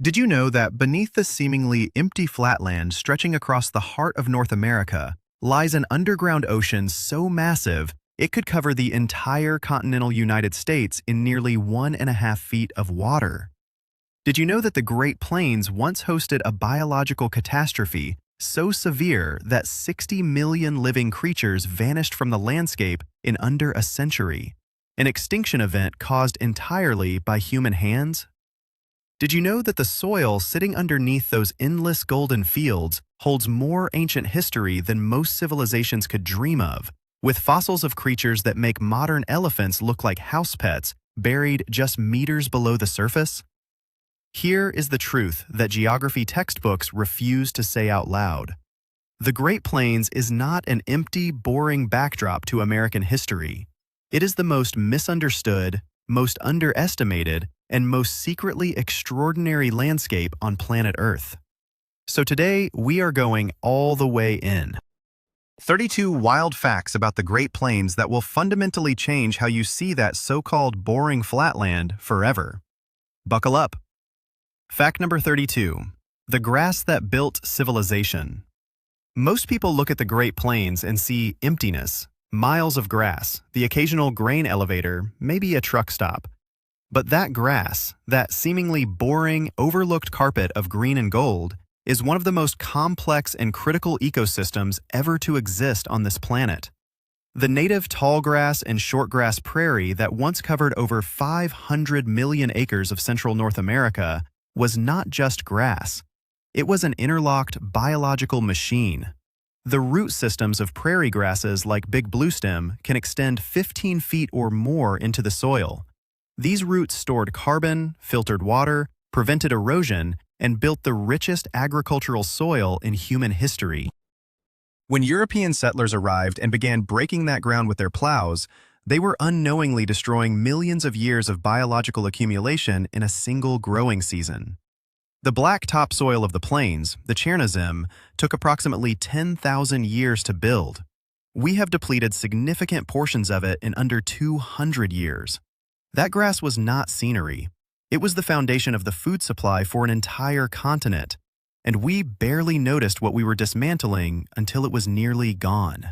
Did you know that beneath the seemingly empty flatland stretching across the heart of North America lies an underground ocean so massive it could cover the entire continental United States in nearly 1.5 feet of water? Did you know that the Great Plains once hosted a biological catastrophe so severe that 60 million living creatures vanished from the landscape in under a century? An extinction event caused entirely by human hands? Did you know that the soil sitting underneath those endless golden fields holds more ancient history than most civilizations could dream of, with fossils of creatures that make modern elephants look like house pets buried just meters below the surface? Here is the truth that geography textbooks refuse to say out loud. The Great Plains is not an empty, boring backdrop to American history. It is the most misunderstood, most underestimated, and most secretly extraordinary landscape on planet Earth. So today, we are going all the way in. 32 wild facts about the Great Plains that will fundamentally change how you see that so-called boring flatland forever. Buckle up. Fact number 32. The grass that built civilization. Most people look at the Great Plains and see emptiness, miles of grass, the occasional grain elevator, maybe a truck stop. But that grass, that seemingly boring, overlooked carpet of green and gold, is one of the most complex and critical ecosystems ever to exist on this planet. The native tallgrass and shortgrass prairie that once covered over 500 million acres of central North America was not just grass. It was an interlocked biological machine. The root systems of prairie grasses like big bluestem can extend 15 feet or more into the soil. These roots stored carbon, filtered water, prevented erosion, and built the richest agricultural soil in human history. When European settlers arrived and began breaking that ground with their plows, they were unknowingly destroying millions of years of biological accumulation in a single growing season. The black topsoil of the plains, the Chernozem, took approximately 10,000 years to build. We have depleted significant portions of it in under 200 years. That grass was not scenery. It was the foundation of the food supply for an entire continent, and we barely noticed what we were dismantling until it was nearly gone.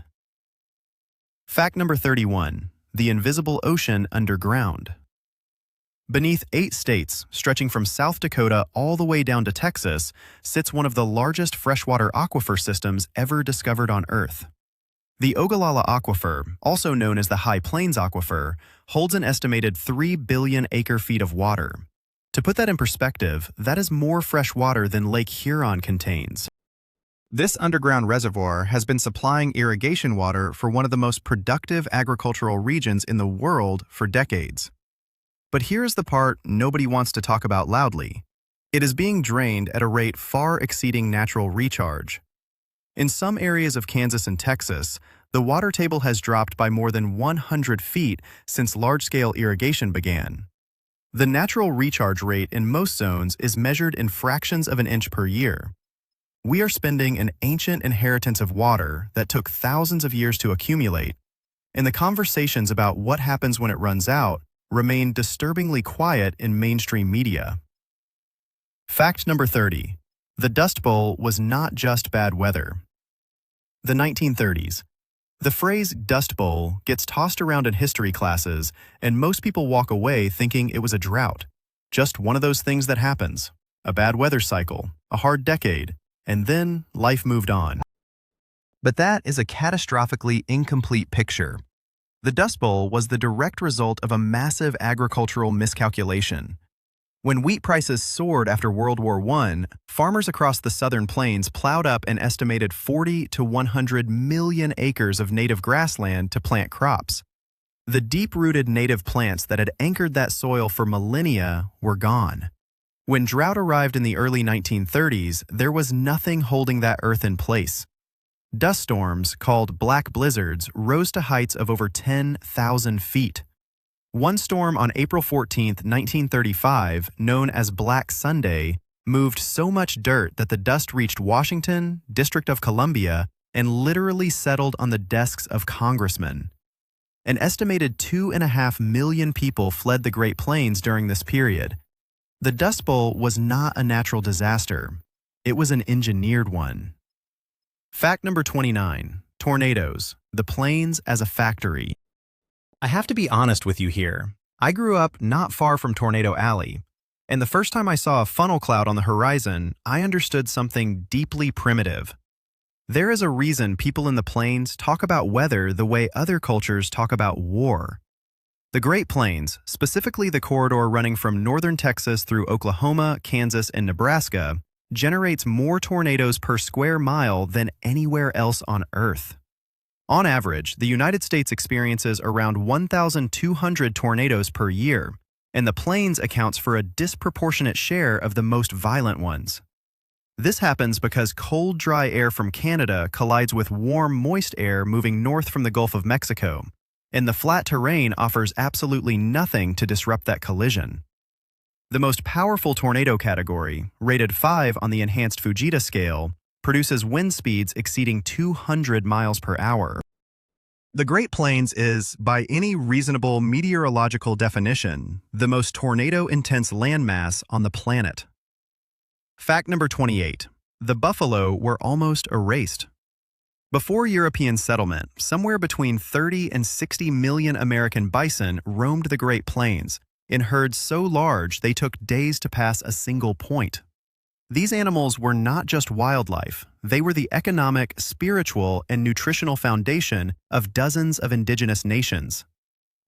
Fact number 31. The invisible ocean underground. Beneath 8 states, stretching from South Dakota all the way down to Texas, sits one of the largest freshwater aquifer systems ever discovered on Earth. The Ogallala Aquifer, also known as the High Plains Aquifer, holds an estimated 3 billion acre-feet of water. To put that in perspective, that is more fresh water than Lake Huron contains. This underground reservoir has been supplying irrigation water for one of the most productive agricultural regions in the world for decades. But here's the part nobody wants to talk about loudly. It is being drained at a rate far exceeding natural recharge. In some areas of Kansas and Texas, the water table has dropped by more than 100 feet since large-scale irrigation began. The natural recharge rate in most zones is measured in fractions of an inch per year. We are spending an ancient inheritance of water that took thousands of years to accumulate, and the conversations about what happens when it runs out remain disturbingly quiet in mainstream media. Fact number 30. The Dust Bowl was not just bad weather. The 1930s. The phrase Dust Bowl gets tossed around in history classes, and most people walk away thinking it was a drought. Just one of those things that happens. A bad weather cycle, a hard decade, and then life moved on. But that is a catastrophically incomplete picture. The Dust Bowl was the direct result of a massive agricultural miscalculation. When wheat prices soared after World War I, farmers across the southern plains plowed up an estimated 40 to 100 million acres of native grassland to plant crops. The deep-rooted native plants that had anchored that soil for millennia were gone. When drought arrived in the early 1930s, there was nothing holding that earth in place. Dust storms, called black blizzards, rose to heights of over 10,000 feet. One storm on April 14, 1935, known as Black Sunday, moved so much dirt that the dust reached Washington, District of Columbia, and literally settled on the desks of congressmen. An estimated 2.5 million people fled the Great Plains during this period. The Dust Bowl was not a natural disaster. It was an engineered one. Fact number 29. Tornadoes. The plains as a factory. I have to be honest with you here. I grew up not far from Tornado Alley, and the first time I saw a funnel cloud on the horizon, I understood something deeply primitive. There is a reason people in the plains talk about weather the way other cultures talk about war. The Great Plains, specifically the corridor running from northern Texas through Oklahoma, Kansas, and Nebraska, generates more tornadoes per square mile than anywhere else on Earth. On average, the United States experiences around 1,200 tornadoes per year, and the plains accounts for a disproportionate share of the most violent ones. This happens because cold, dry air from Canada collides with warm, moist air moving north from the Gulf of Mexico, and the flat terrain offers absolutely nothing to disrupt that collision. The most powerful tornado category, rated 5 on the enhanced Fujita scale, produces wind speeds exceeding 200 miles per hour. The Great Plains is, by any reasonable meteorological definition, the most tornado-intense landmass on the planet. Fact number 28. The buffalo were almost erased. Before European settlement, somewhere between 30 and 60 million American bison roamed the Great Plains, in herds so large they took days to pass a single point. These animals were not just wildlife, they were the economic, spiritual, and nutritional foundation of dozens of indigenous nations.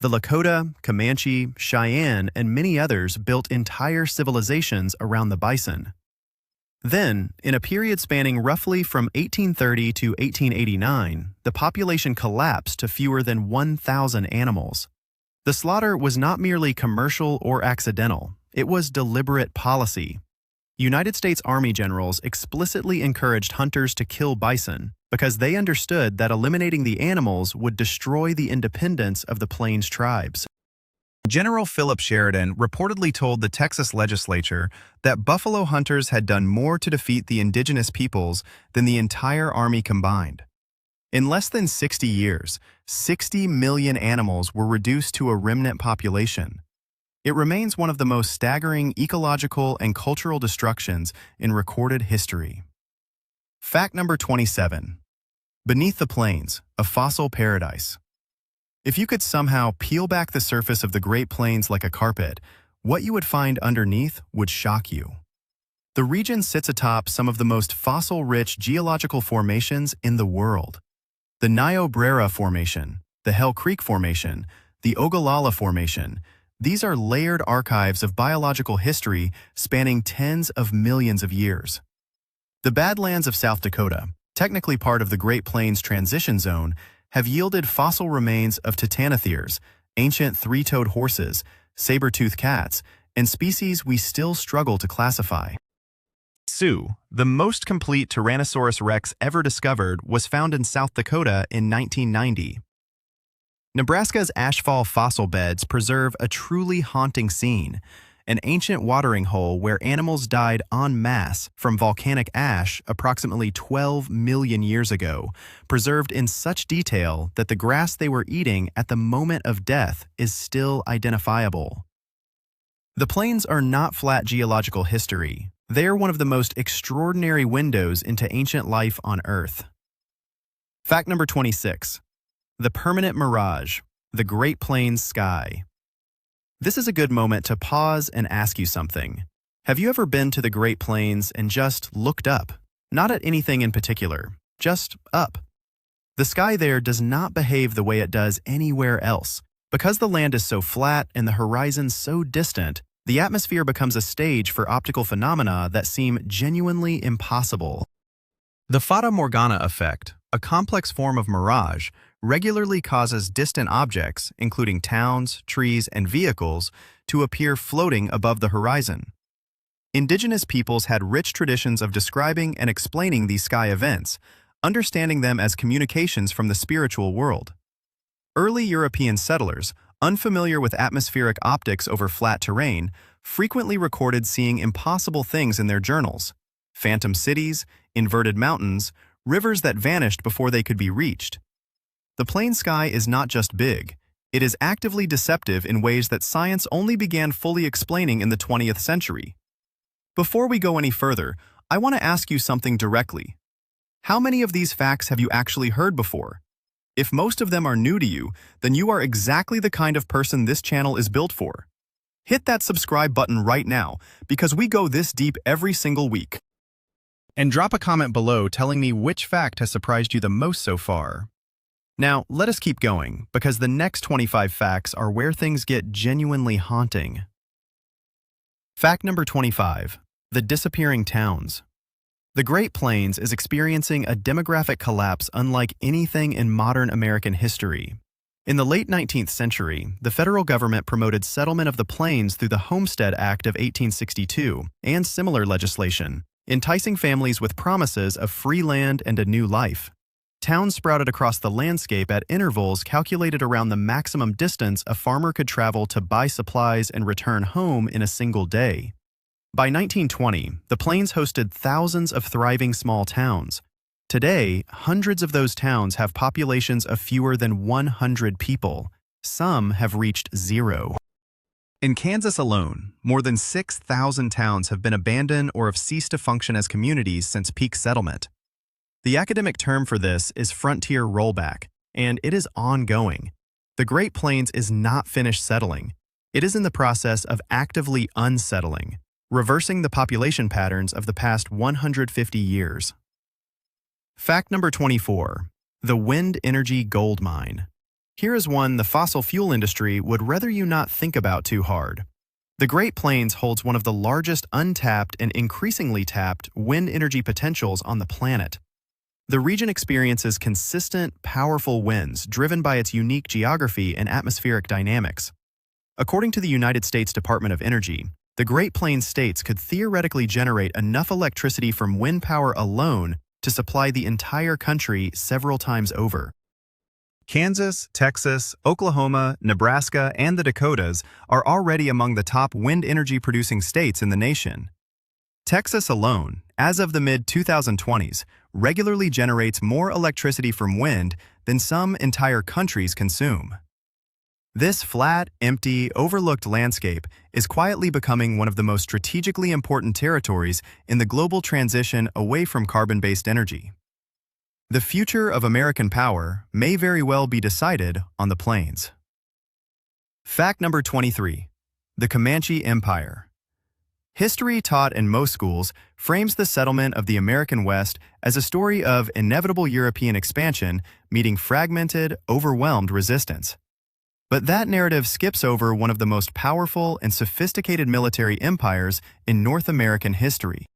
The Lakota, Comanche, Cheyenne, and many others built entire civilizations around the bison. Then, in a period spanning roughly from 1830 to 1889, the population collapsed to fewer than 1,000 animals. The slaughter was not merely commercial or accidental, it was deliberate policy. United States Army generals explicitly encouraged hunters to kill bison because they understood that eliminating the animals would destroy the independence of the Plains tribes. General Philip Sheridan reportedly told the Texas legislature that buffalo hunters had done more to defeat the indigenous peoples than the entire Army combined. In less than 60 years, 60 million animals were reduced to a remnant population. It remains one of the most staggering ecological and cultural destructions in recorded history. Fact number 27. Beneath the plains, a fossil paradise. If you could somehow peel back the surface of the Great Plains like a carpet, what you would find underneath would shock you. The region sits atop some of the most fossil-rich geological formations in the world. The Niobrara Formation, the Hell Creek Formation, the Ogallala Formation, these are layered archives of biological history spanning tens of millions of years. The Badlands of South Dakota, technically part of the Great Plains Transition Zone, have yielded fossil remains of titanotheres, ancient three-toed horses, saber-toothed cats, and species we still struggle to classify. Sioux, the most complete Tyrannosaurus rex ever discovered, was found in South Dakota in 1990. Nebraska's ashfall fossil beds preserve a truly haunting scene, an ancient watering hole where animals died en masse from volcanic ash approximately 12 million years ago, preserved in such detail that the grass they were eating at the moment of death is still identifiable. The plains are not flat geological history. They are one of the most extraordinary windows into ancient life on Earth. Fact number 26. The permanent mirage, the Great Plains sky. This is a good moment to pause and ask you something. Have you ever been to the Great Plains and just looked up? Not at anything in particular, just up. The sky there does not behave the way it does anywhere else. Because the land is so flat and the horizon so distant, the atmosphere becomes a stage for optical phenomena that seem genuinely impossible. The Fata Morgana effect, a complex form of mirage, regularly causes distant objects, including towns, trees, and vehicles, to appear floating above the horizon. Indigenous peoples had rich traditions of describing and explaining these sky events, understanding them as communications from the spiritual world. Early European settlers, unfamiliar with atmospheric optics over flat terrain, frequently recorded seeing impossible things in their journals: phantom cities, inverted mountains, rivers that vanished before they could be reached. The plain sky is not just big, It is actively deceptive in ways that science only began fully explaining in the 20th century. Before we go any further, I want to ask you something directly. How many of these facts have you actually heard before? If most of them are new to you, then you are exactly the kind of person this channel is built for. Hit that subscribe button right now, because we go this deep every single week. And drop a comment below telling me which fact has surprised you the most so far. Now, let us keep going, because the next 25 facts are where things get genuinely haunting. Fact number 25. The disappearing towns. The Great Plains is experiencing a demographic collapse unlike anything in modern American history. In the late 19th century, the federal government promoted settlement of the plains through the Homestead Act of 1862 and similar legislation, enticing families with promises of free land and a new life. Towns sprouted across the landscape at intervals calculated around the maximum distance a farmer could travel to buy supplies and return home in a single day. By 1920, the plains hosted thousands of thriving small towns. Today, hundreds of those towns have populations of fewer than 100 people. Some have reached zero. In Kansas alone, more than 6,000 towns have been abandoned or have ceased to function as communities since peak settlement. The academic term for this is frontier rollback, and it is ongoing. The Great Plains is not finished settling. It is in the process of actively unsettling, reversing the population patterns of the past 150 years. Fact number 24. The wind energy gold mine. Here is one the fossil fuel industry would rather you not think about too hard. The Great Plains holds one of the largest untapped and increasingly tapped wind energy potentials on the planet. The region experiences consistent, powerful winds driven by its unique geography and atmospheric dynamics. According to the United States Department of Energy, the Great Plains states could theoretically generate enough electricity from wind power alone to supply the entire country several times over. Kansas, Texas, Oklahoma, Nebraska, and the Dakotas are already among the top wind energy producing states in the nation. Texas alone, as of the mid-2020s, regularly generates more electricity from wind than some entire countries consume. This flat, empty, overlooked landscape is quietly becoming one of the most strategically important territories in the global transition away from carbon-based energy. The future of American power may very well be decided on the plains. Fact number 23. The Comanche Empire. History taught in most schools frames the settlement of the American West as a story of inevitable European expansion meeting fragmented, overwhelmed resistance. But that narrative skips over one of the most powerful and sophisticated military empires in North American history.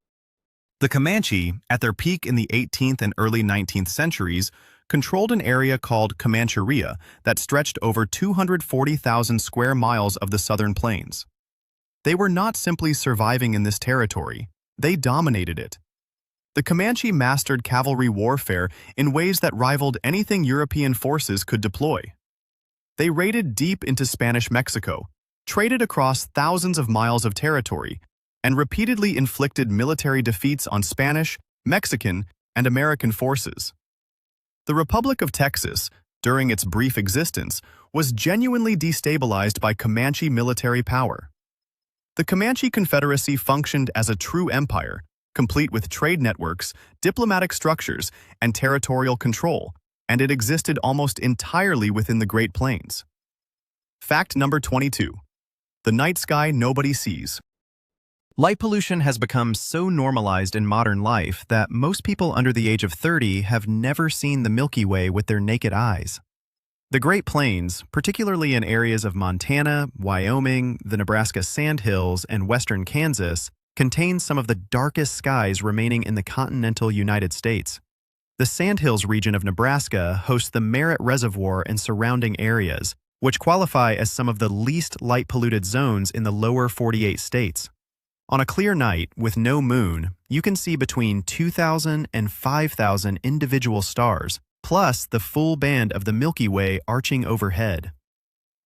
The Comanche, at their peak in the 18th and early 19th centuries, controlled an area called Comancheria that stretched over 240,000 square miles of the southern plains. They were not simply surviving in this territory, they dominated it. The Comanche mastered cavalry warfare in ways that rivaled anything European forces could deploy. They raided deep into Spanish Mexico, traded across thousands of miles of territory, and repeatedly inflicted military defeats on Spanish, Mexican, and American forces. The Republic of Texas, during its brief existence, was genuinely destabilized by Comanche military power. The Comanche Confederacy functioned as a true empire, complete with trade networks, diplomatic structures, and territorial control, and it existed almost entirely within the Great Plains. Fact number 22. The night sky nobody sees. Light pollution has become so normalized in modern life that most people under the age of 30 have never seen the Milky Way with their naked eyes. The Great Plains, particularly in areas of Montana, Wyoming, the Nebraska Sandhills, and western Kansas, contains some of the darkest skies remaining in the continental United States. The Sandhills region of Nebraska hosts the Merritt Reservoir and surrounding areas, which qualify as some of the least light-polluted zones in the lower 48 states. On a clear night with no moon, you can see between 2,000 and 5,000 individual stars, plus the full band of the Milky Way arching overhead.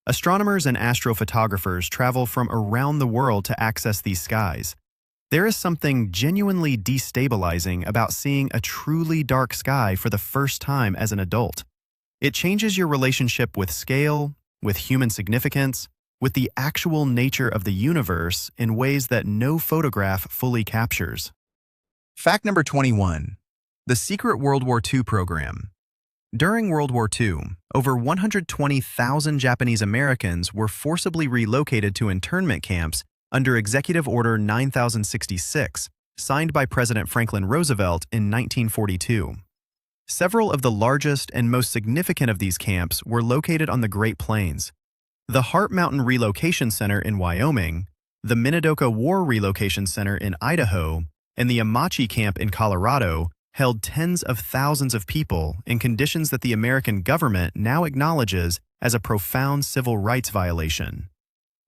Astronomers and astrophotographers travel from around the world to access these skies. There is something genuinely destabilizing about seeing a truly dark sky for the first time as an adult. It changes your relationship with scale, with human significance, with the actual nature of the universe in ways that no photograph fully captures. Fact number 21. The secret World War II program. During World War II, over 120,000 Japanese Americans were forcibly relocated to internment camps under Executive Order 9066, signed by President Franklin Roosevelt in 1942. Several of the largest and most significant of these camps were located on the Great Plains. The Heart Mountain Relocation Center in Wyoming, the Minidoka War Relocation Center in Idaho, and the Amachi Camp in Colorado held tens of thousands of people in conditions that the American government now acknowledges as a profound civil rights violation.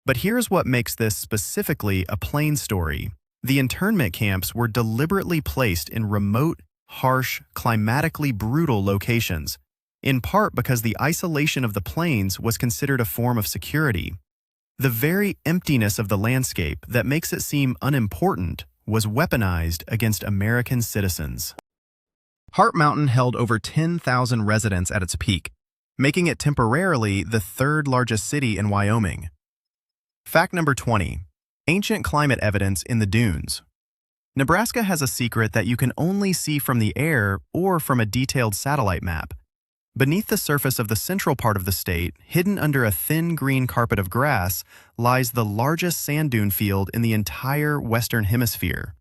But here's what makes this specifically a Plains story. The internment camps were deliberately placed in remote, harsh, climatically brutal locations, in part because the isolation of the plains was considered a form of security. The very emptiness of the landscape that makes it seem unimportant was weaponized against American citizens. Heart Mountain held over 10,000 residents at its peak, making it temporarily the third largest city in Wyoming. Fact number 20. Ancient climate evidence in the dunes. Nebraska has a secret that you can only see from the air or from a detailed satellite map. Beneath the surface of the central part of the state, hidden under a thin green carpet of grass, lies the largest sand dune field in the entire Western Hemisphere.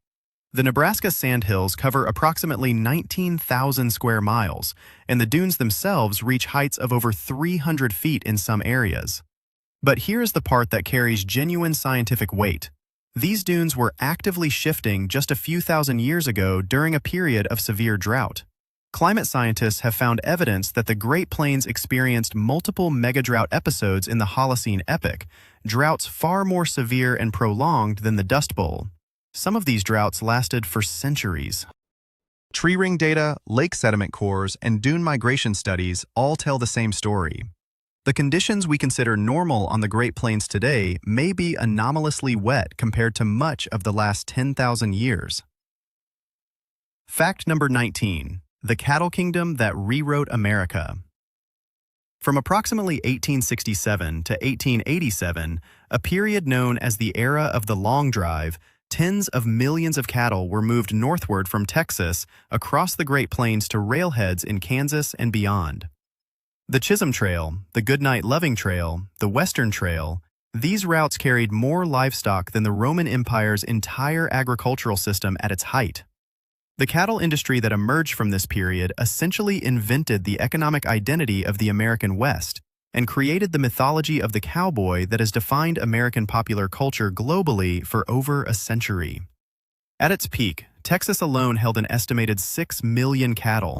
The Nebraska sandhills cover approximately 19,000 square miles, and the dunes themselves reach heights of over 300 feet in some areas. But here's the part that carries genuine scientific weight. These dunes were actively shifting just a few thousand years ago during a period of severe drought. Climate scientists have found evidence that the Great Plains experienced multiple megadrought episodes in the Holocene epoch, droughts far more severe and prolonged than the Dust Bowl. Some of these droughts lasted for centuries. Tree ring data, lake sediment cores, and dune migration studies all tell the same story. The conditions we consider normal on the Great Plains today may be anomalously wet compared to much of the last 10,000 years. Fact number 19. The cattle kingdom that rewrote America. From approximately 1867 to 1887, a period known as the era of the Long Drive, tens of millions of cattle were moved northward from Texas across the Great Plains to railheads in Kansas and beyond. The Chisholm Trail, the Goodnight Loving Trail, the Western Trail, these routes carried more livestock than the Roman Empire's entire agricultural system at its height. The cattle industry that emerged from this period essentially invented the economic identity of the American West and created the mythology of the cowboy that has defined American popular culture globally for over a century. At its peak, Texas alone held an estimated 6 million cattle.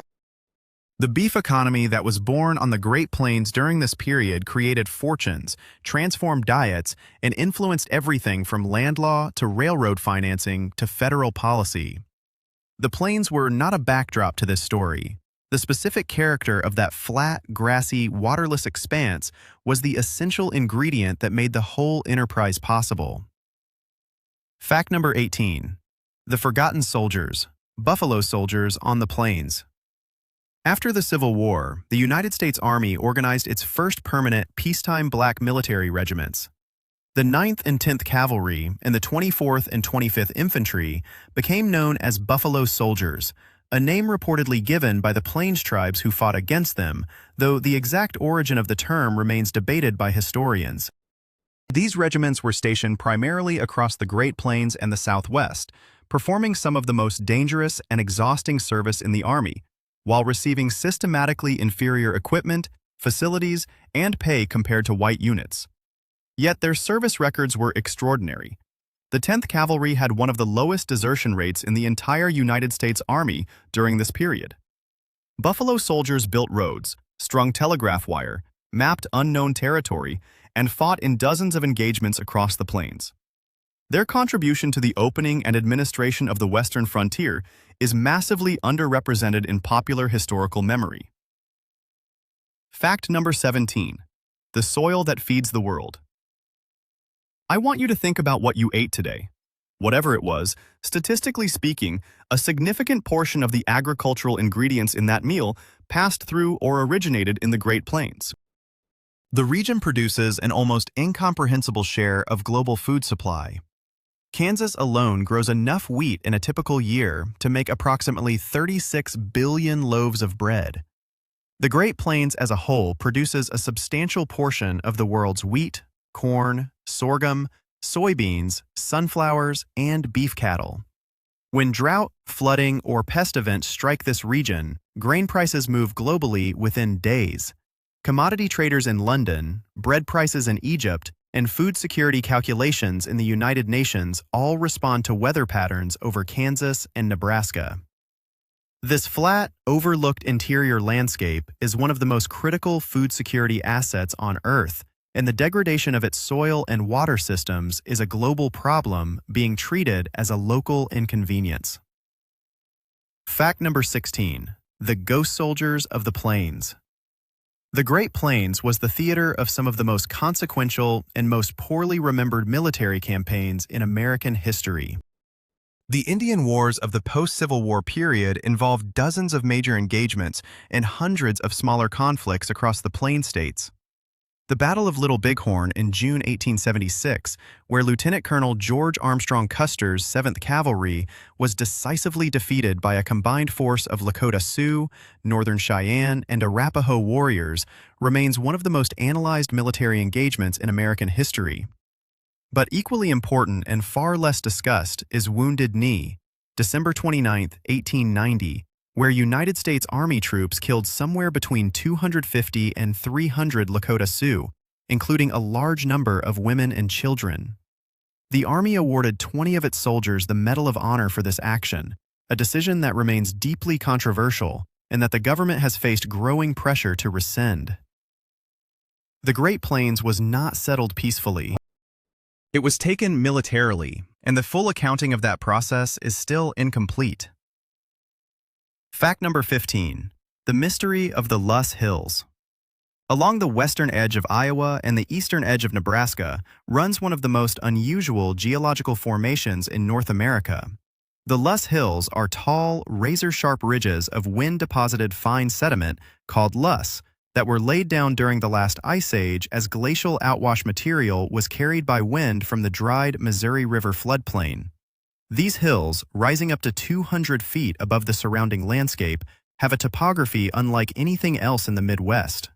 The beef economy that was born on the Great Plains during this period created fortunes, transformed diets, and influenced everything from land law to railroad financing to federal policy. The plains were not a backdrop to this story. The specific character of that flat, grassy, waterless expanse was the essential ingredient that made the whole enterprise possible. Fact number 18. The Forgotten Soldiers, Buffalo Soldiers on the Plains. After the Civil War, the United States Army organized its first permanent peacetime black military regiments. The 9th and 10th Cavalry and the 24th and 25th Infantry became known as Buffalo Soldiers, a name reportedly given by the Plains tribes who fought against them, though the exact origin of the term remains debated by historians. These regiments were stationed primarily across the Great Plains and the Southwest, performing some of the most dangerous and exhausting service in the Army, while receiving systematically inferior equipment, facilities, and pay compared to white units. Yet their service records were extraordinary. The 10th Cavalry had one of the lowest desertion rates in the entire United States Army during this period. Buffalo soldiers built roads, strung telegraph wire, mapped unknown territory, and fought in dozens of engagements across the plains. Their contribution to the opening and administration of the Western frontier is massively underrepresented in popular historical memory. Fact number 17. The soil that feeds the world. I want you to think about what you ate today. Whatever it was, statistically speaking, a significant portion of the agricultural ingredients in that meal passed through or originated in the Great Plains. The region produces an almost incomprehensible share of global food supply. Kansas alone grows enough wheat in a typical year to make approximately 36 billion loaves of bread. The Great Plains as a whole produces a substantial portion of the world's wheat, corn, sorghum, soybeans, sunflowers, and beef cattle. When drought, flooding, or pest events strike this region, grain prices move globally within days. Commodity traders in London, bread prices in Egypt, and food security calculations in the United Nations all respond to weather patterns over Kansas and Nebraska. This flat, overlooked interior landscape is one of the most critical food security assets on Earth, and the degradation of its soil and water systems is a global problem being treated as a local inconvenience. Fact number 16. The Ghost Soldiers of the Plains. The Great Plains was the theater of some of the most consequential and most poorly remembered military campaigns in American history. The Indian Wars of the post-Civil War period involved dozens of major engagements and hundreds of smaller conflicts across the Plain States. The Battle of Little Bighorn in June 1876, where Lieutenant Colonel George Armstrong Custer's 7th Cavalry was decisively defeated by a combined force of Lakota Sioux, Northern Cheyenne, and Arapaho warriors, remains one of the most analyzed military engagements in American history. But equally important and far less discussed is Wounded Knee, December 29, 1890, where United States Army troops killed somewhere between 250 and 300 Lakota Sioux, including a large number of women and children. The Army awarded 20 of its soldiers the Medal of Honor for this action, a decision that remains deeply controversial and that the government has faced growing pressure to rescind. The Great Plains was not settled peacefully. It was taken militarily, and the full accounting of that process is still incomplete. Fact number 15. The mystery of the Loess Hills. Along the western edge of Iowa and the eastern edge of Nebraska runs one of the most unusual geological formations in North America. The Loess Hills are tall, razor-sharp ridges of wind-deposited fine sediment called loess that were laid down during the last ice age as glacial outwash material was carried by wind from the dried Missouri River floodplain. These hills, rising up to 200 feet above the surrounding landscape, have a topography unlike anything else in the Midwest.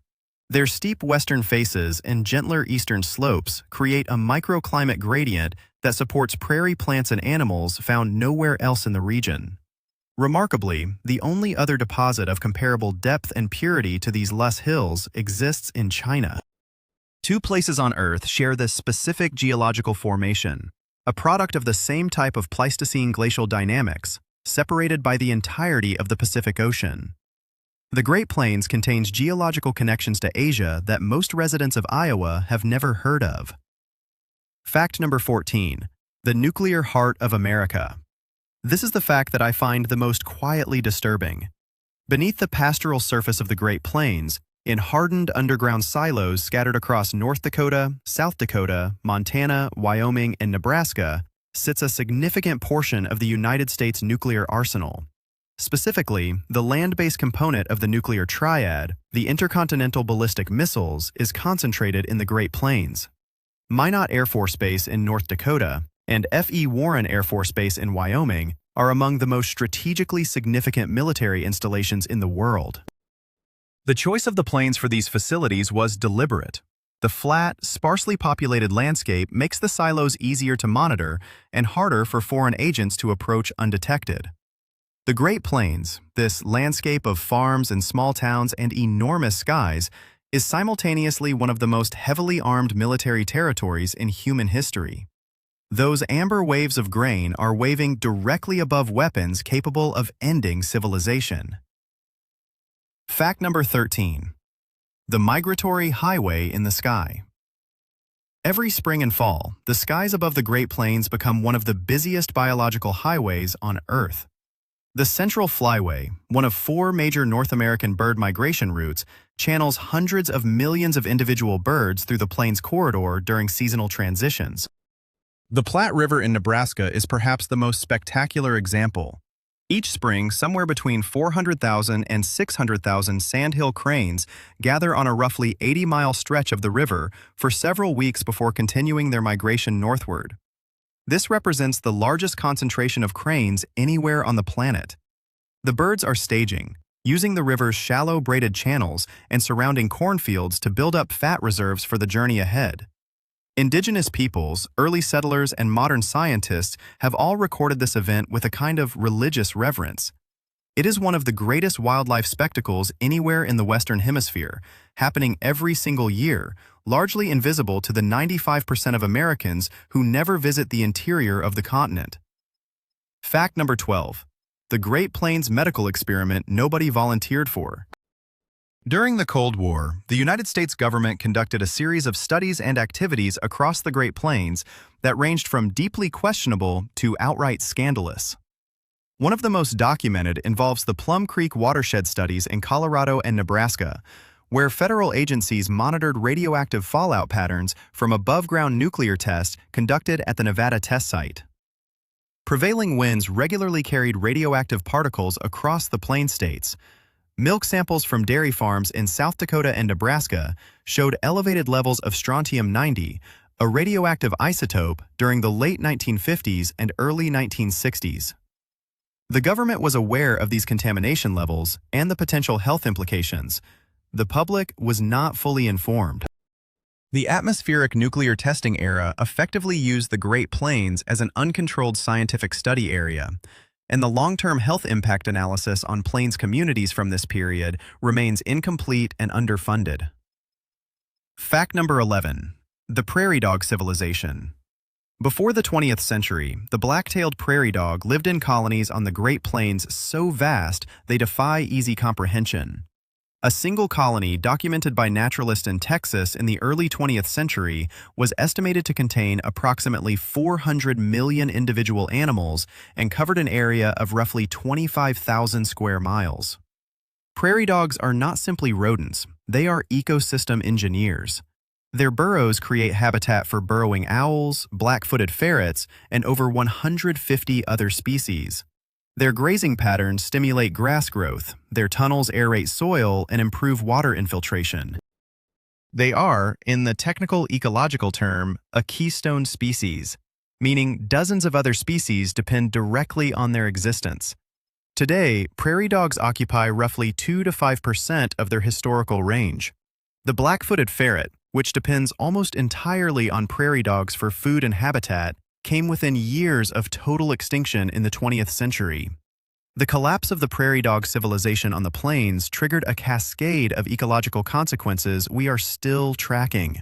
Their steep western faces and gentler eastern slopes create a microclimate gradient that supports prairie plants and animals found nowhere else in the region. Remarkably, the only other deposit of comparable depth and purity to these Loess Hills exists in China. Two places on Earth share this specific geological formation, a product of the same type of Pleistocene glacial dynamics, separated by the entirety of the Pacific Ocean. The Great Plains contains geological connections to Asia that most residents of Iowa have never heard of. Fact number 14. The nuclear heart of America. This is the fact that I find the most quietly disturbing. Beneath the pastoral surface of the Great Plains, in hardened underground silos scattered across North Dakota, South Dakota, Montana, Wyoming, and Nebraska, sits a significant portion of the United States nuclear arsenal. Specifically, the land-based component of the nuclear triad, the intercontinental ballistic missiles, is concentrated in the Great Plains. Minot Air Force Base in North Dakota and F.E. Warren Air Force Base in Wyoming are among the most strategically significant military installations in the world. The choice of the plains for these facilities was deliberate. The flat, sparsely populated landscape makes the silos easier to monitor and harder for foreign agents to approach undetected. The Great Plains, this landscape of farms and small towns and enormous skies, is simultaneously one of the most heavily armed military territories in human history. Those amber waves of grain are waving directly above weapons capable of ending civilization. Fact number 13. The migratory highway in the sky. Every spring and fall, the skies above the Great Plains become one of the busiest biological highways on Earth. The Central Flyway, one of 4 major North American bird migration routes, channels hundreds of millions of individual birds through the Plains corridor during seasonal transitions. The Platte River in Nebraska is perhaps the most spectacular example. Each spring, somewhere between 400,000 and 600,000 sandhill cranes gather on a roughly 80-mile stretch of the river for several weeks before continuing their migration northward. This represents the largest concentration of cranes anywhere on the planet. The birds are staging, using the river's shallow braided channels and surrounding cornfields to build up fat reserves for the journey ahead. Indigenous peoples, early settlers, and modern scientists have all recorded this event with a kind of religious reverence. It is one of the greatest wildlife spectacles anywhere in the Western Hemisphere, happening every single year, largely invisible to the 95% of Americans who never visit the interior of the continent. Fact number 12. The Great Plains medical experiment nobody volunteered for. During the Cold War, the United States government conducted a series of studies and activities across the Great Plains that ranged from deeply questionable to outright scandalous. One of the most documented involves the Plum Creek watershed studies in Colorado and Nebraska, where federal agencies monitored radioactive fallout patterns from above-ground nuclear tests conducted at the Nevada test site. Prevailing winds regularly carried radioactive particles across the Plain States. Milk samples from dairy farms in South Dakota and Nebraska showed elevated levels of strontium-90, a radioactive isotope, during the late 1950s and early 1960s. The government was aware of these contamination levels and the potential health implications. The public was not fully informed. The atmospheric nuclear testing era effectively used the Great Plains as an uncontrolled scientific study area, and the long-term health impact analysis on Plains communities from this period remains incomplete and underfunded. Fact number 11. The prairie dog civilization. Before the 20th century, the black-tailed prairie dog lived in colonies on the Great Plains so vast they defy easy comprehension. A single colony documented by naturalists in Texas in the early 20th century was estimated to contain approximately 400 million individual animals and covered an area of roughly 25,000 square miles. Prairie dogs are not simply rodents, they are ecosystem engineers. Their burrows create habitat for burrowing owls, black-footed ferrets, and over 150 other species. Their grazing patterns stimulate grass growth, their tunnels aerate soil and improve water infiltration. They are, in the technical ecological term, a keystone species, meaning dozens of other species depend directly on their existence. Today, prairie dogs occupy roughly 2 to 5% of their historical range. The black-footed ferret, which depends almost entirely on prairie dogs for food and habitat, came within years of total extinction in the 20th century. The collapse of the prairie dog civilization on the plains triggered a cascade of ecological consequences we are still tracking.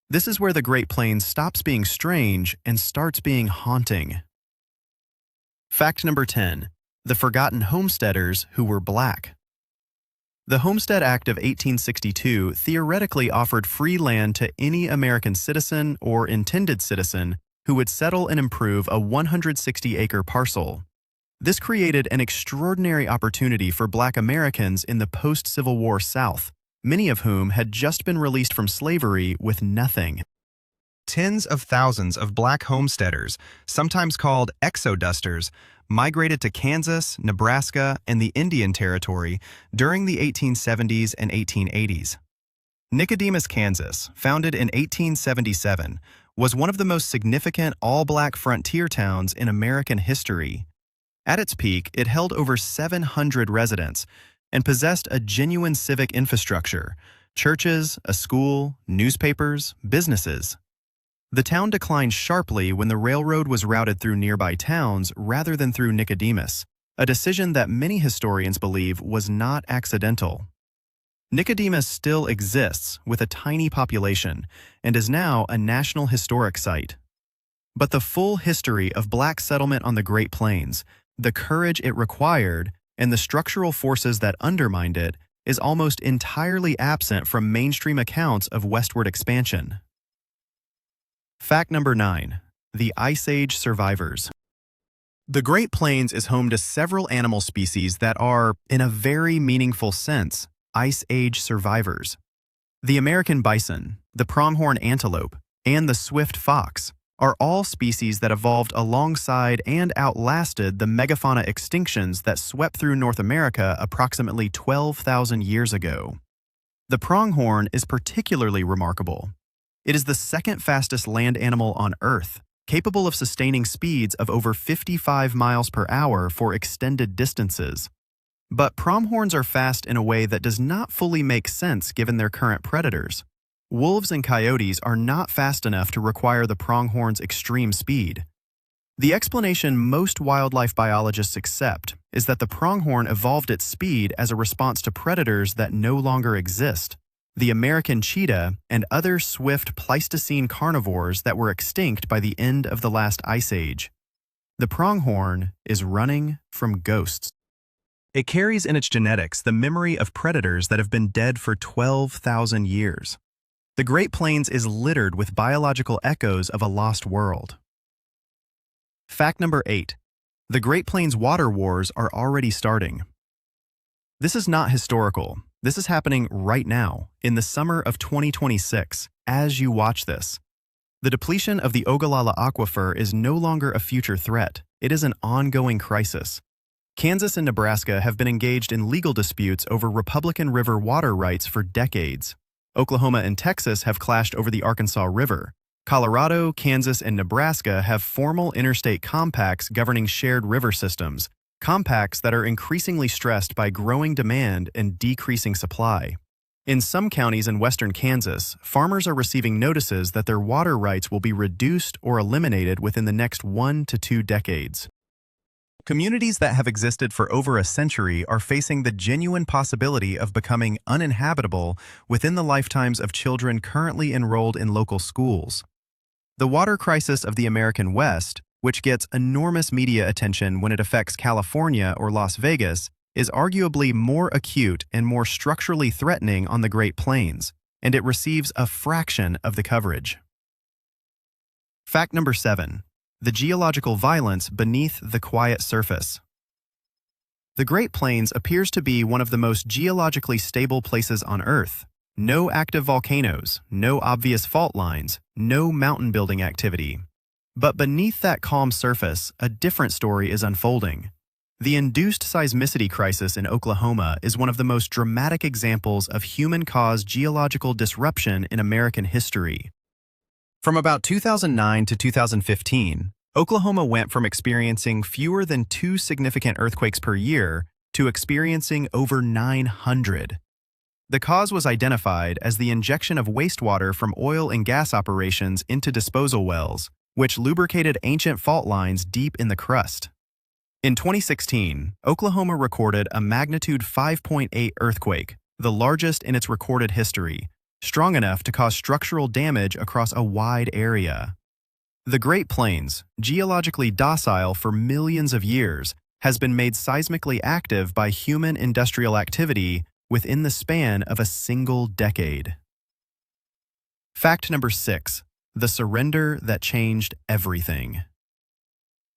This is where the Great Plains stops being strange and starts being haunting. Fact number 10. The forgotten homesteaders who were black. The Homestead Act of 1862 theoretically offered free land to any American citizen or intended citizen who would settle and improve a 160-acre parcel. This created an extraordinary opportunity for Black Americans in the post-Civil War South, many of whom had just been released from slavery with nothing. Tens of thousands of black homesteaders, sometimes called exodusters, migrated to Kansas, Nebraska, and the Indian Territory during the 1870s and 1880s. Nicodemus, Kansas, founded in 1877, was one of the most significant all-black frontier towns in American history. At its peak, it held over 700 residents and possessed a genuine civic infrastructure: churches, a school, newspapers, businesses. The town declined sharply when the railroad was routed through nearby towns rather than through Nicodemus, a decision that many historians believe was not accidental. Nicodemus still exists with a tiny population and is now a National Historic Site. But the full history of black settlement on the Great Plains, the courage it required, and the structural forces that undermined it is almost entirely absent from mainstream accounts of westward expansion. Fact number 9. The Ice Age survivors. The Great Plains is home to several animal species that are, in a very meaningful sense, Ice Age survivors. The American bison, the pronghorn antelope, and the swift fox are all species that evolved alongside and outlasted the megafauna extinctions that swept through North America approximately 12,000 years ago. The pronghorn is particularly remarkable. It is the second fastest land animal on Earth, capable of sustaining speeds of over 55 miles per hour for extended distances. But pronghorns are fast in a way that does not fully make sense given their current predators. Wolves and coyotes are not fast enough to require the pronghorn's extreme speed. The explanation most wildlife biologists accept is that the pronghorn evolved its speed as a response to predators that no longer exist, the American cheetah and other swift Pleistocene carnivores that were extinct by the end of the last ice age. The pronghorn is running from ghosts. It carries in its genetics the memory of predators that have been dead for 12,000 years. The Great Plains is littered with biological echoes of a lost world. Fact number 8. The Great Plains water wars are already starting. This is not historical. This is happening right now, in the summer of 2026, as you watch this. The depletion of the Ogallala Aquifer is no longer a future threat. It is an ongoing crisis. Kansas and Nebraska have been engaged in legal disputes over Republican River water rights for decades. Oklahoma and Texas have clashed over the Arkansas River. Colorado, Kansas, and Nebraska have formal interstate compacts governing shared river systems, compacts that are increasingly stressed by growing demand and decreasing supply. In some counties in western Kansas, farmers are receiving notices that their water rights will be reduced or eliminated within the next 1 to 2 decades. Communities that have existed for over a century are facing the genuine possibility of becoming uninhabitable within the lifetimes of children currently enrolled in local schools. The water crisis of the American West, which gets enormous media attention when it affects California or Las Vegas, is arguably more acute and more structurally threatening on the Great Plains, and it receives a fraction of the coverage. Fact number 7. The geological violence beneath the quiet surface. The Great Plains appears to be one of the most geologically stable places on Earth. No active volcanoes, no obvious fault lines, no mountain building activity. But beneath that calm surface, a different story is unfolding. The induced seismicity crisis in Oklahoma is one of the most dramatic examples of human-caused geological disruption in American history. From about 2009 to 2015, Oklahoma went from experiencing fewer than 2 significant earthquakes per year to experiencing over 900. The cause was identified as the injection of wastewater from oil and gas operations into disposal wells, which lubricated ancient fault lines deep in the crust. In 2016, Oklahoma recorded a magnitude 5.8 earthquake, the largest in its recorded history, strong enough to cause structural damage across a wide area. The Great Plains, geologically docile for millions of years, has been made seismically active by human industrial activity within the span of a single decade. Fact number 6. The surrender that changed everything.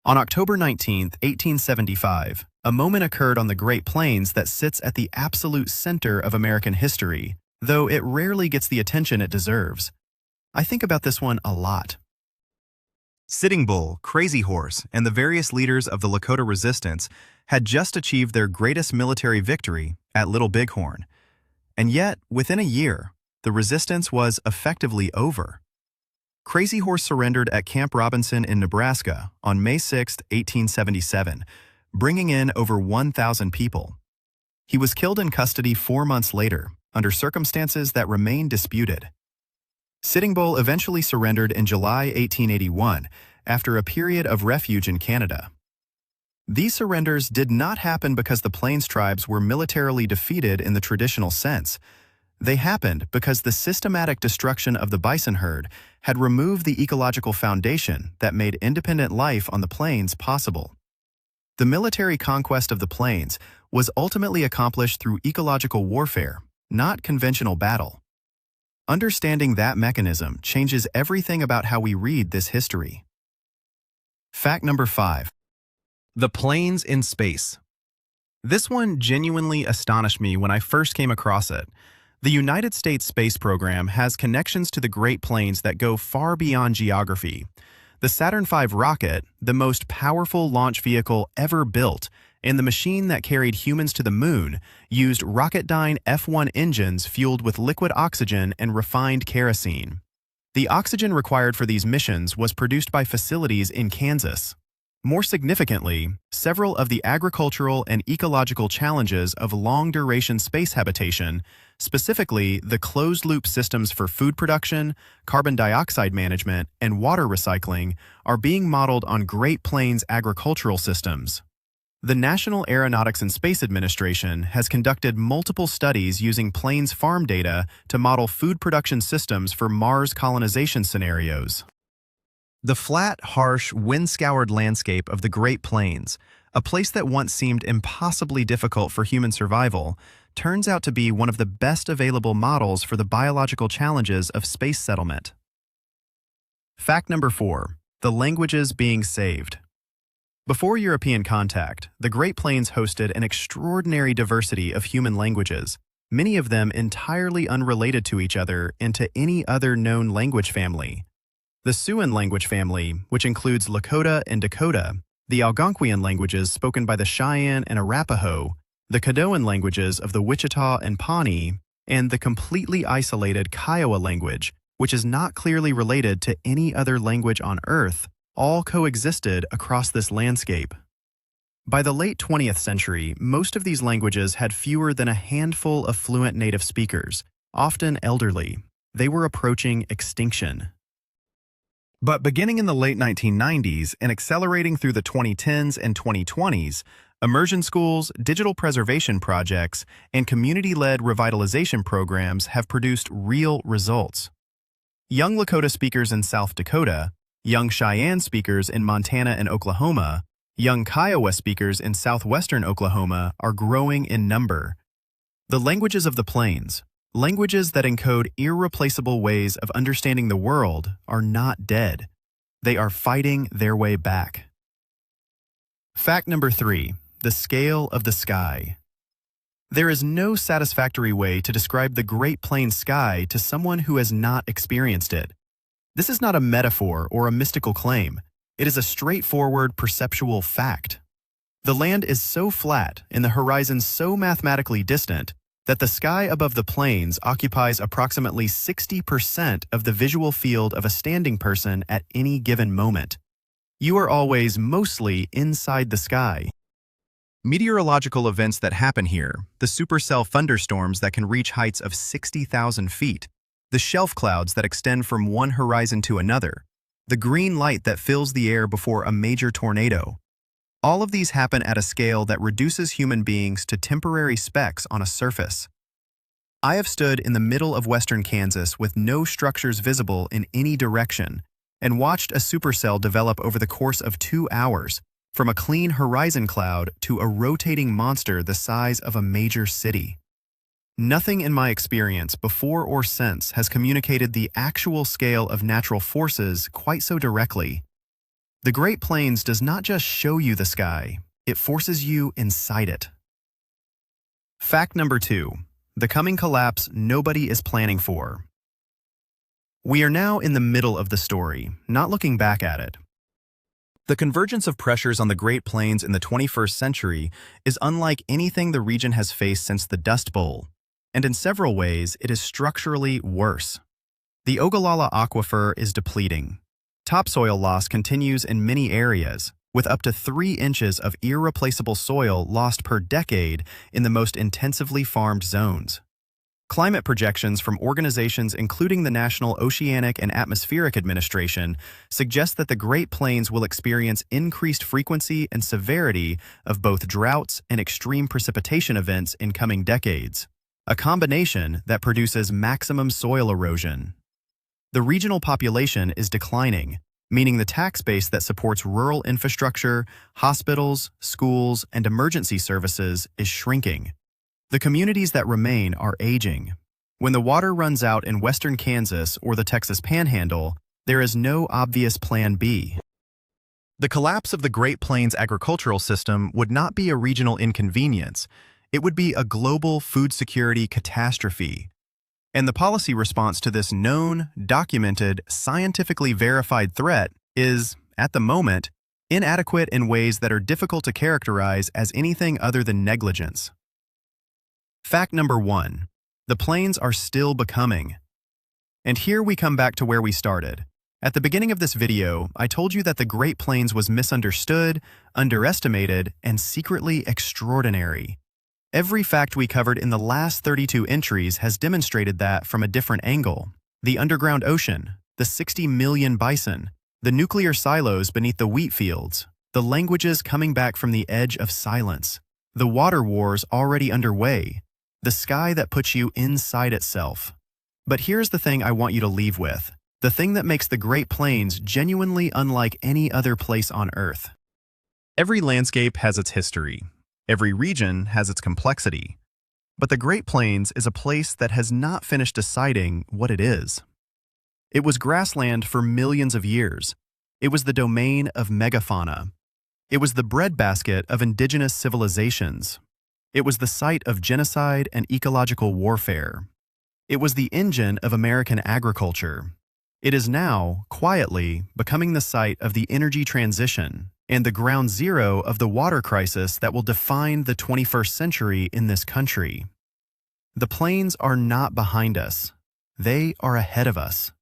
On October 19, 1875, a moment occurred on the Great Plains that sits at the absolute center of American history, though it rarely gets the attention it deserves. I think about this one a lot. Sitting Bull, Crazy Horse, and the various leaders of the Lakota resistance had just achieved their greatest military victory at Little Bighorn. And yet, within a year, the resistance was effectively over. Crazy Horse surrendered at Camp Robinson in Nebraska on May 6, 1877, bringing in over 1,000 people. He was killed in custody 4 months later, under circumstances that remain disputed. Sitting Bull eventually surrendered in July 1881 after a period of refuge in Canada. These surrenders did not happen because the Plains tribes were militarily defeated in the traditional sense. They happened because the systematic destruction of the bison herd had removed the ecological foundation that made independent life on the plains possible. The military conquest of the plains was ultimately accomplished through ecological warfare, not conventional battle. Understanding that mechanism changes everything about how we read this history. Fact number 5. The Plains in Space. This one genuinely astonished me when I first came across it. The United States space program has connections to the Great Plains that go far beyond geography. The Saturn V rocket, the most powerful launch vehicle ever built, and the machine that carried humans to the moon, used Rocketdyne F-1 engines fueled with liquid oxygen and refined kerosene. The oxygen required for these missions was produced by facilities in Kansas. More significantly, several of the agricultural and ecological challenges of long-duration space habitation, specifically the closed-loop systems for food production, carbon dioxide management, and water recycling, are being modeled on Great Plains agricultural systems. The National Aeronautics and Space Administration has conducted multiple studies using Plains farm data to model food production systems for Mars colonization scenarios. The flat, harsh, wind-scoured landscape of the Great Plains, a place that once seemed impossibly difficult for human survival, turns out to be one of the best available models for the biological challenges of space settlement. Fact number 4. The languages being saved. Before European contact, the Great Plains hosted an extraordinary diversity of human languages, many of them entirely unrelated to each other and to any other known language family. The Siouan language family, which includes Lakota and Dakota, the Algonquian languages spoken by the Cheyenne and Arapaho, the Caddoan languages of the Wichita and Pawnee, and the completely isolated Kiowa language, which is not clearly related to any other language on Earth, all coexisted across this landscape. By the late 20th century, most of these languages had fewer than a handful of fluent native speakers, often elderly. They were approaching extinction. But beginning in the late 1990s and accelerating through the 2010s and 2020s, immersion schools, digital preservation projects, and community-led revitalization programs have produced real results. Young Lakota speakers in South Dakota, young Cheyenne speakers in Montana and Oklahoma, young Kiowa speakers in southwestern Oklahoma are growing in number. The languages of the plains, languages that encode irreplaceable ways of understanding the world, are not dead. They are fighting their way back. Fact number 3. The scale of the sky. There is no satisfactory way to describe the Great Plains sky to someone who has not experienced it. This is not a metaphor or a mystical claim. It is a straightforward perceptual fact. The land is so flat and the horizon so mathematically distant that the sky above the plains occupies approximately 60% of the visual field of a standing person at any given moment. You are always mostly inside the sky. Meteorological events that happen here, the supercell thunderstorms that can reach heights of 60,000 feet, the shelf clouds that extend from one horizon to another, the green light that fills the air before a major tornado. All of these happen at a scale that reduces human beings to temporary specks on a surface. I have stood in the middle of western Kansas with no structures visible in any direction and watched a supercell develop over the course of 2 hours, from a clean horizon cloud to a rotating monster the size of a major city. Nothing in my experience before or since has communicated the actual scale of natural forces quite so directly. The Great Plains does not just show you the sky, it forces you inside it. Fact number 2. The coming collapse nobody is planning for. We are now in the middle of the story, not looking back at it. The convergence of pressures on the Great Plains in the 21st century is unlike anything the region has faced since the Dust Bowl, and in several ways it is structurally worse. The Ogallala Aquifer is depleting. Topsoil loss continues in many areas, with up to 3 inches of irreplaceable soil lost per decade in the most intensively farmed zones. Climate projections from organizations including the National Oceanic and Atmospheric Administration suggest that the Great Plains will experience increased frequency and severity of both droughts and extreme precipitation events in coming decades, a combination that produces maximum soil erosion. The regional population is declining, meaning the tax base that supports rural infrastructure, hospitals, schools, and emergency services is shrinking. The communities that remain are aging. When the water runs out in western Kansas or the Texas Panhandle, there is no obvious plan B. The collapse of the Great Plains agricultural system would not be a regional inconvenience. It would be a global food security catastrophe. And the policy response to this known, documented, scientifically verified threat is, at the moment, inadequate in ways that are difficult to characterize as anything other than negligence. Fact number 1. The plains are still becoming. And here we come back to where we started. At the beginning of this video, I told you that the Great Plains was misunderstood, underestimated, and secretly extraordinary. Every fact we covered in the last 32 entries has demonstrated that from a different angle. The underground ocean, the 60 million bison, the nuclear silos beneath the wheat fields, the languages coming back from the edge of silence, the water wars already underway, the sky that puts you inside itself. But here's the thing I want you to leave with, the thing that makes the Great Plains genuinely unlike any other place on Earth. Every landscape has its history. Every region has its complexity. But the Great Plains is a place that has not finished deciding what it is. It was grassland for millions of years. It was the domain of megafauna. It was the breadbasket of indigenous civilizations. It was the site of genocide and ecological warfare. It was the engine of American agriculture. It is now, quietly, becoming the site of the energy transition and the ground zero of the water crisis that will define the 21st century in this country. The plains are not behind us. They are ahead of us.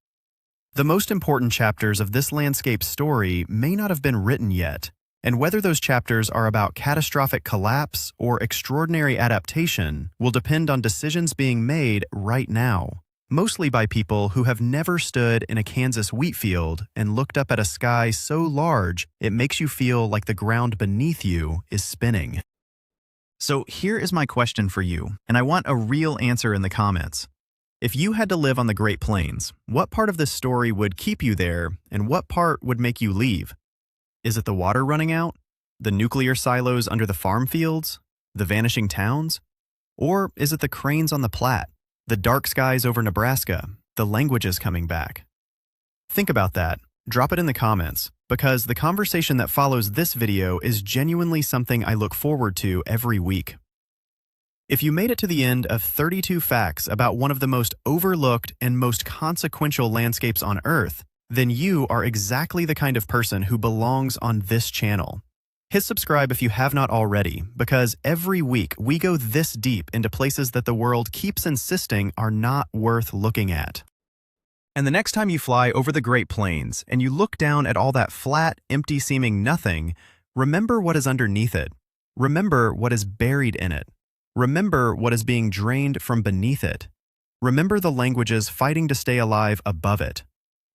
The most important chapters of this landscape story may not have been written yet, and whether those chapters are about catastrophic collapse or extraordinary adaptation will depend on decisions being made right now, mostly by people who have never stood in a Kansas wheat field and looked up at a sky so large it makes you feel like the ground beneath you is spinning. So here is my question for you, and I want a real answer in the comments. If you had to live on the Great Plains, what part of this story would keep you there, and what part would make you leave? Is it the water running out? The nuclear silos under the farm fields? The vanishing towns? Or is it the cranes on the Platte? The dark skies over Nebraska? The languages coming back? Think about that. Drop it in the comments, because the conversation that follows this video is genuinely something I look forward to every week. If you made it to the end of 32 facts about one of the most overlooked and most consequential landscapes on Earth, then you are exactly the kind of person who belongs on this channel. Hit subscribe if you have not already, because every week we go this deep into places that the world keeps insisting are not worth looking at. And the next time you fly over the Great Plains and you look down at all that flat, empty-seeming nothing, remember what is underneath it. Remember what is buried in it. Remember what is being drained from beneath it. Remember the languages fighting to stay alive above it.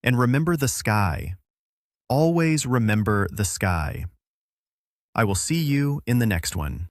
And remember the sky. Always remember the sky. I will see you in the next one.